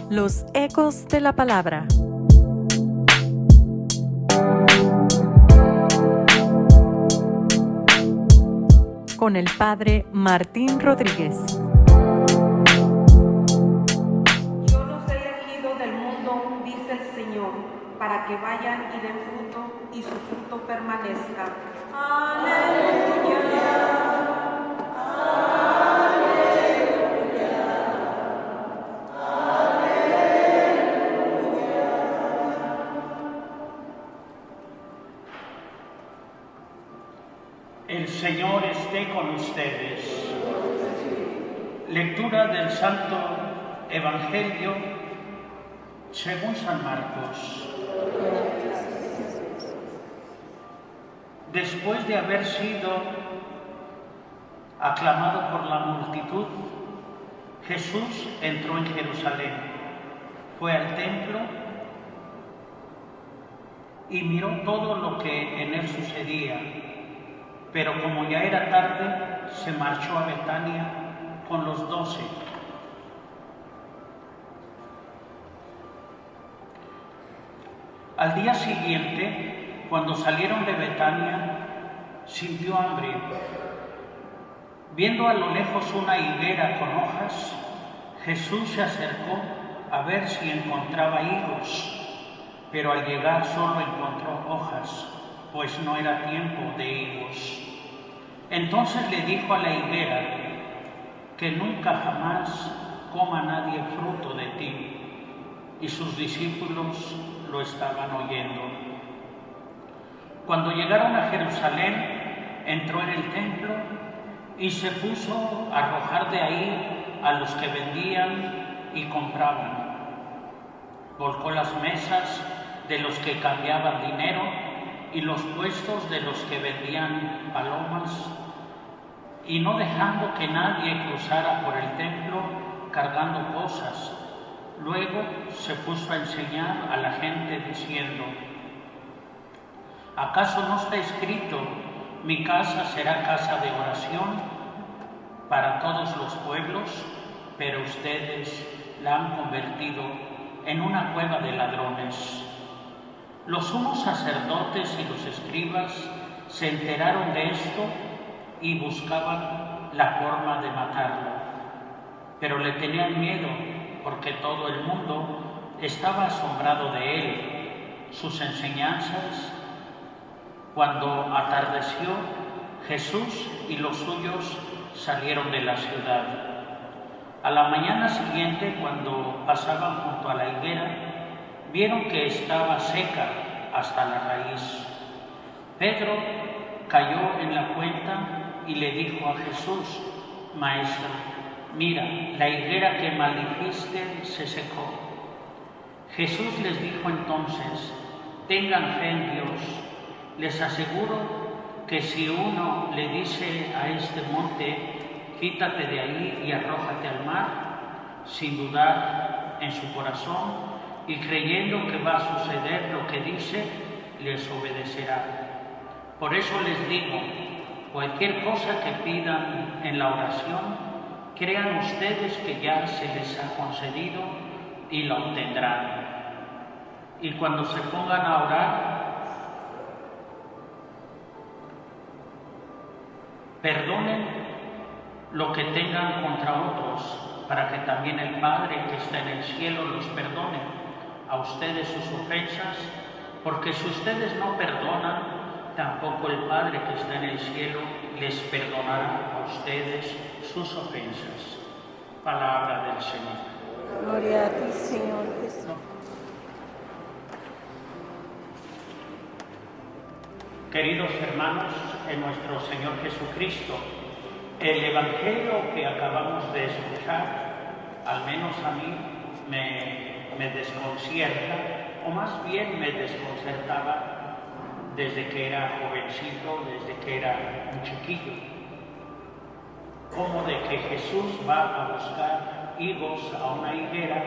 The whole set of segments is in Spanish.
Los ecos de la palabra. Con el Padre Martín Rodríguez. Yo los he elegido del mundo, dice el Señor, para que vayan y den fruto y su fruto permanezca. Aleluya. El Señor esté con ustedes. Lectura del Santo Evangelio según San Marcos. Después de haber sido aclamado por la multitud, Jesús entró en Jerusalén, fue al templo y miró todo lo que en él sucedía. Pero como ya era tarde, se marchó a Betania con los 12. Al día siguiente, cuando salieron de Betania, sintió hambre. Viendo a lo lejos una higuera con hojas, Jesús se acercó a ver si encontraba higos, pero al llegar solo encontró hojas, pues no era tiempo de higos. Entonces le dijo a la higuera, que nunca jamás coma nadie fruto de ti. Y sus discípulos lo estaban oyendo. Cuando llegaron a Jerusalén, entró en el templo y se puso a arrojar de ahí a los que vendían y compraban. Volcó las mesas de los que cambiaban dinero y los puestos de los que vendían palomas, y no dejando que nadie cruzara por el templo cargando cosas. Luego se puso a enseñar a la gente diciendo: ¿acaso no está escrito, mi casa será casa de oración para todos los pueblos? Pero ustedes la han convertido en una cueva de ladrones. Los sumos sacerdotes y los escribas se enteraron de esto y buscaban la forma de matarlo, pero le tenían miedo porque todo el mundo estaba asombrado de él, sus enseñanzas. Cuando atardeció, Jesús y los suyos salieron de la ciudad. A la mañana siguiente, cuando pasaban junto a la higuera, vieron que estaba seca hasta la raíz. Pedro cayó en la cuenta y le dijo a Jesús: Maestro, mira, la higuera que maldijiste se secó. Jesús les dijo entonces: tengan fe en Dios. Les aseguro que si uno le dice a este monte, quítate de ahí y arrójate al mar, sin dudar en su corazón y creyendo que va a suceder lo que dice, les obedecerá. Por eso les digo, cualquier cosa que pidan en la oración, crean ustedes que ya se les ha concedido y la obtendrán. Y cuando se pongan a orar, perdonen lo que tengan contra otros, para que también el Padre que está en el cielo los perdone a ustedes sus ofensas, porque si ustedes no perdonan, tampoco el Padre que está en el cielo les perdonará a ustedes sus ofensas. Palabra del Señor. Gloria a ti, Señor Jesús. Queridos hermanos, en nuestro Señor Jesucristo, el Evangelio que acabamos de escuchar, al menos a mí, me desconcierta, o más bien me desconcertaba desde que era jovencito, desde que era un chiquillo. Como de que Jesús va a buscar higos a una higuera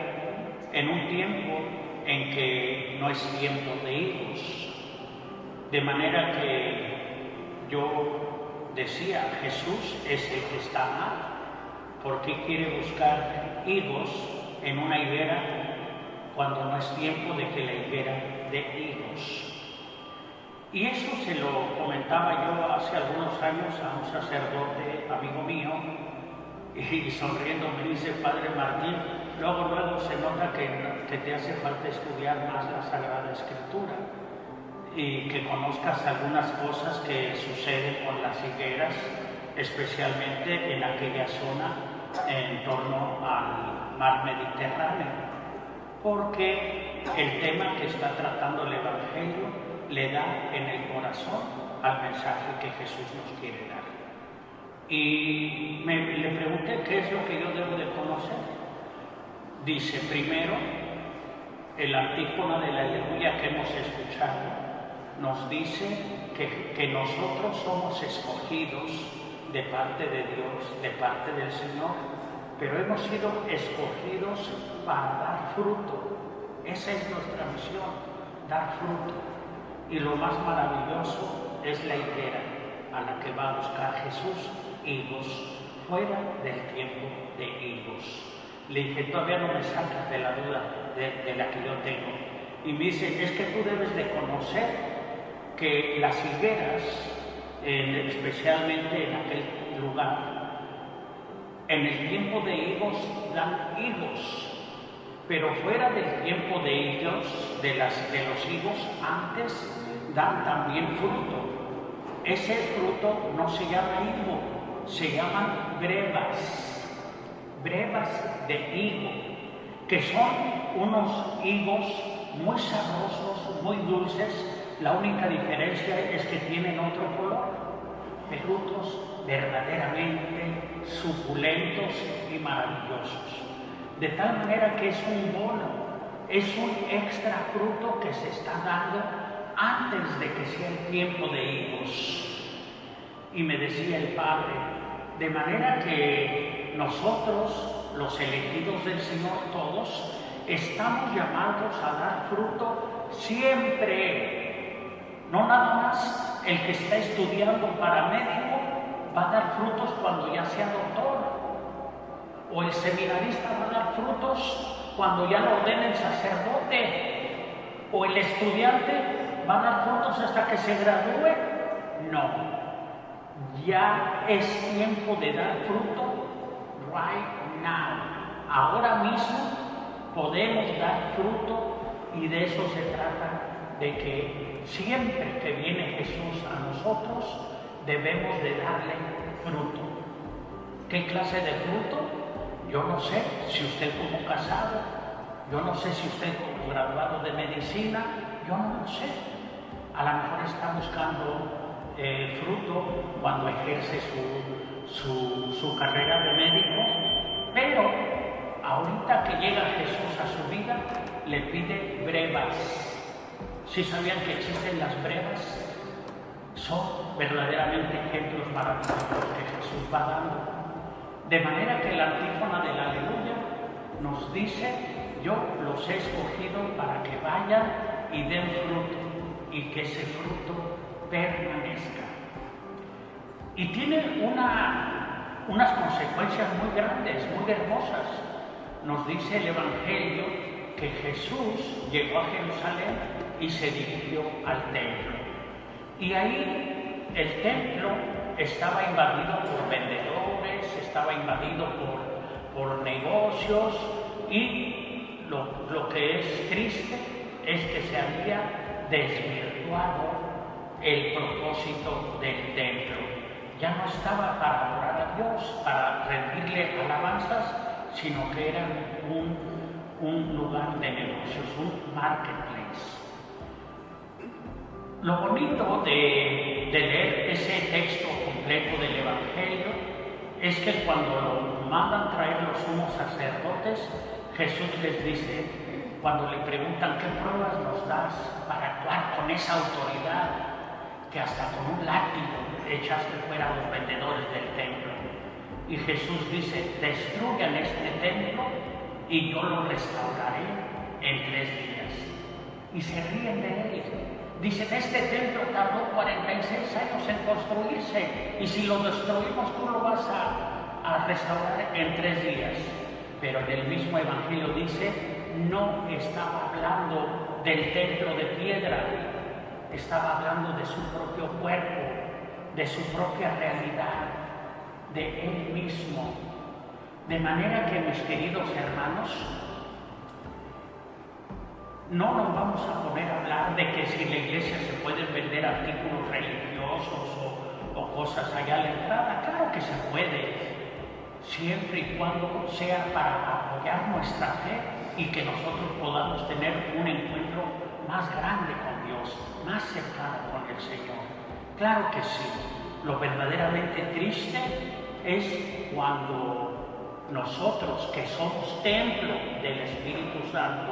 en un tiempo en que no es tiempo de higos. De manera que yo decía, Jesús es el que está mal, ¿por qué quiere buscar higos en una higuera cuando no es tiempo de que la higuera dé higos. Y eso se lo comentaba yo hace algunos años a un sacerdote amigo mío, y sonriendo me dice: Padre Martín, luego se nota que te hace falta estudiar más la Sagrada Escritura y que conozcas algunas cosas que suceden con las higueras, especialmente en aquella zona en torno al mar Mediterráneo, porque el tema que está tratando el Evangelio le da en el corazón al mensaje que Jesús nos quiere dar. Y le pregunté qué es lo que yo debo de conocer. Dice: primero, el antífona de la Aleluya que hemos escuchado nos dice que nosotros somos escogidos de parte de Dios, de parte del Señor, pero hemos sido escogidos para dar fruto. Esa es nuestra misión, dar fruto. Y lo más maravilloso es la higuera a la que va a buscar Jesús higos, fuera del tiempo de higos. Le dije: todavía no me sacas de la duda de la que yo tengo. Y me dice: es que tú debes de conocer que las higueras, especialmente en aquel lugar, en el tiempo de higos dan higos, pero fuera del tiempo de higos, de los higos, antes dan también fruto. Ese fruto no se llama higo, se llaman brevas de higo, que son unos higos muy sabrosos, muy dulces. La única diferencia es que tienen otro color, frutos verdaderamente suculentos y maravillosos. De tal manera que es un bono, es un extra fruto que se está dando antes de que sea el tiempo de higos. Y me decía el Padre: de manera que nosotros, los elegidos del Señor, todos, estamos llamados a dar fruto siempre. No nada más el que está estudiando para médico va a dar frutos cuando ya sea doctor, o el seminarista va a dar frutos cuando ya lo ordenen sacerdote, o el estudiante va a dar frutos hasta que se gradúe. No, ya es tiempo de dar fruto right now. Ahora mismo podemos dar fruto, y de eso se trata, de que siempre que viene Jesús a nosotros debemos de darle fruto. ¿Qué clase de fruto? Yo no sé si usted como casado, yo no sé si usted como graduado de medicina, yo no lo sé. A lo mejor está buscando fruto cuando ejerce su carrera de médico, pero ahorita que llega Jesús a su vida, le pide brevas. ¿Sí sabían que existen las brevas? Son verdaderamente ejemplos maravillosos que Jesús va dando. De manera que la antífona de la Aleluya nos dice: yo los he escogido para que vayan y den fruto, y que ese fruto permanezca. Y tiene unas consecuencias muy grandes, muy hermosas. Nos dice el Evangelio que Jesús llegó a Jerusalén y se dirigió al templo. Y ahí el templo estaba invadido por vendedores, estaba invadido por negocios, y lo que es triste es que se había desvirtuado el propósito del templo. Ya no estaba para adorar a Dios, para rendirle alabanzas, sino que era un lugar de negocios, un marketplace. Lo bonito de leer ese texto completo del Evangelio es que cuando lo mandan traer los sumos sacerdotes, Jesús les dice, cuando le preguntan: ¿qué pruebas nos das para actuar con esa autoridad que hasta con un látigo echaste fuera a los vendedores del templo? Y Jesús dice: destruyan este templo y yo lo restauraré en 3 días. Y se ríen de él. Dicen: este templo tardó 46 años en construirse, y si lo destruimos tú lo vas a restaurar en 3 días. pero en el mismo Evangelio dice, no estaba hablando del templo de piedra, estaba hablando de su propio cuerpo, de su propia realidad, de Él mismo. De manera que, mis queridos hermanos, no nos vamos a poner a hablar de que si en la iglesia se pueden vender artículos religiosos o cosas allá a la entrada. Claro que se puede, siempre y cuando sea para apoyar nuestra fe y que nosotros podamos tener un encuentro más grande con Dios, más cercano con el Señor. Claro que sí. Lo verdaderamente triste es cuando nosotros, que somos templo del Espíritu Santo,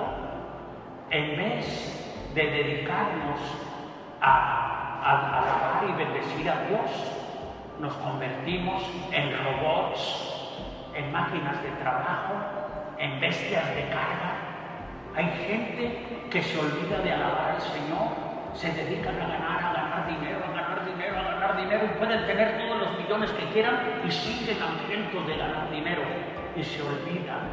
en vez de dedicarnos a alabar y bendecir a Dios, nos convertimos en robots, en máquinas de trabajo, en bestias de carga. Hay gente que se olvida de alabar al Señor, se dedican a ganar dinero, y pueden tener todos los millones que quieran y siguen hambrientos de ganar dinero y se olvidan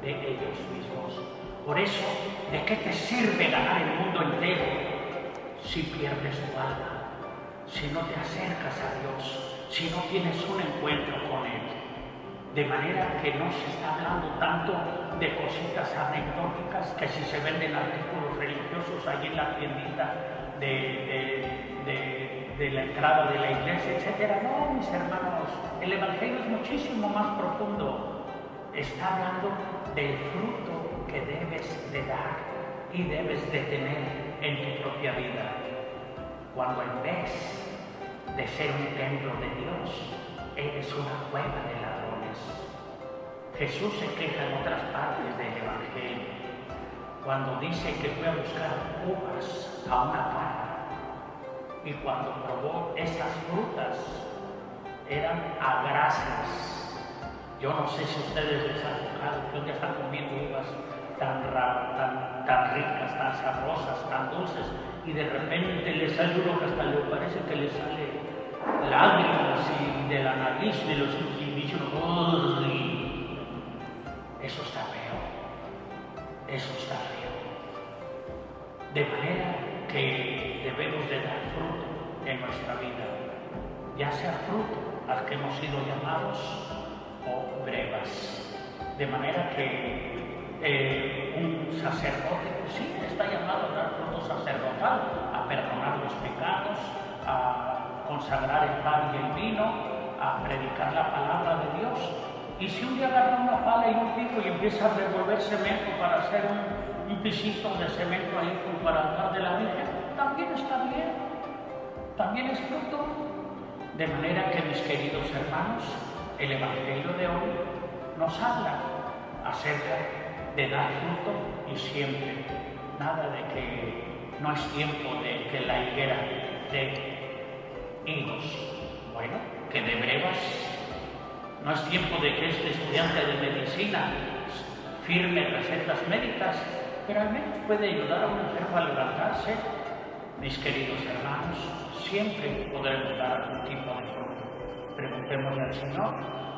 de ellos mismos. Por eso, ¿de qué te sirve ganar el mundo entero si pierdes tu alma? Si no te acercas a Dios, si no tienes un encuentro con Él. De manera que no se está hablando tanto de cositas anecdóticas, que si se venden artículos religiosos allí en la tiendita de la entrada de la iglesia, etc. No, mis hermanos, el Evangelio es muchísimo más profundo. Está hablando del fruto que debes de dar y debes de tener en tu propia vida. Cuando en vez de ser un templo de Dios, eres una cueva de ladrones. Jesús se queja en otras partes del Evangelio, cuando dice que fue a buscar uvas a una parra, y cuando probó esas frutas, eran agracias. Yo no sé si a ustedes les ha tocado que un día están comiendo uvas tan ricas, tan sabrosas, tan dulces, y de repente les sale uno que hasta le parece que le sale lágrimas y de la nariz, de los ojos, y dice uno, ¡uy! Eso está feo, eso está feo. De manera que debemos de dar fruto en nuestra vida, ya sea fruto al que hemos sido llamados o brevas. De manera que un sacerdote, pues sí, está llamado a dar fruto sacerdotal, a perdonar los pecados, a consagrar el pan y el vino, a predicar la palabra de Dios. Y si un día agarra una pala y un pico y empieza a revolver cemento para hacer un pisito de cemento ahí para el altar de la Virgen, también está bien, también es fruto. De manera que, mis queridos hermanos, el Evangelio de hoy nos habla acerca de dar fruto y siempre. Nada de que no es tiempo de que la higuera dé higos, bueno, que de brevas. No es tiempo de que este estudiante de medicina firme recetas médicas, pero al menos puede ayudar a un enfermo a levantarse. Mis queridos hermanos, siempre podremos dar algún tipo de fruto. Preguntémosle al Señor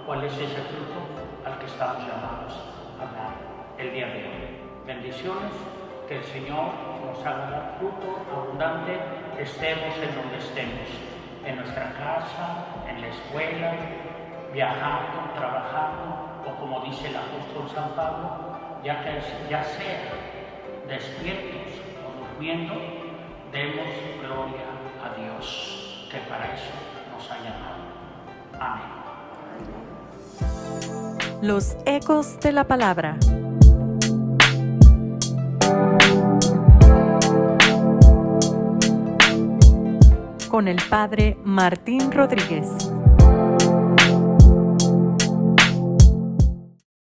cuál es ese fruto al que estamos llamados a dar el día de hoy. Bendiciones, que el Señor nos haga dar fruto abundante, estemos en donde estemos, en nuestra casa, en la escuela, viajando, trabajando, o como dice el apóstol San Pablo, ya sea despiertos o durmiendo, demos gloria a Dios, que para eso nos ha llamado. Amén. Los ecos de la palabra. Con el Padre Martín Rodríguez.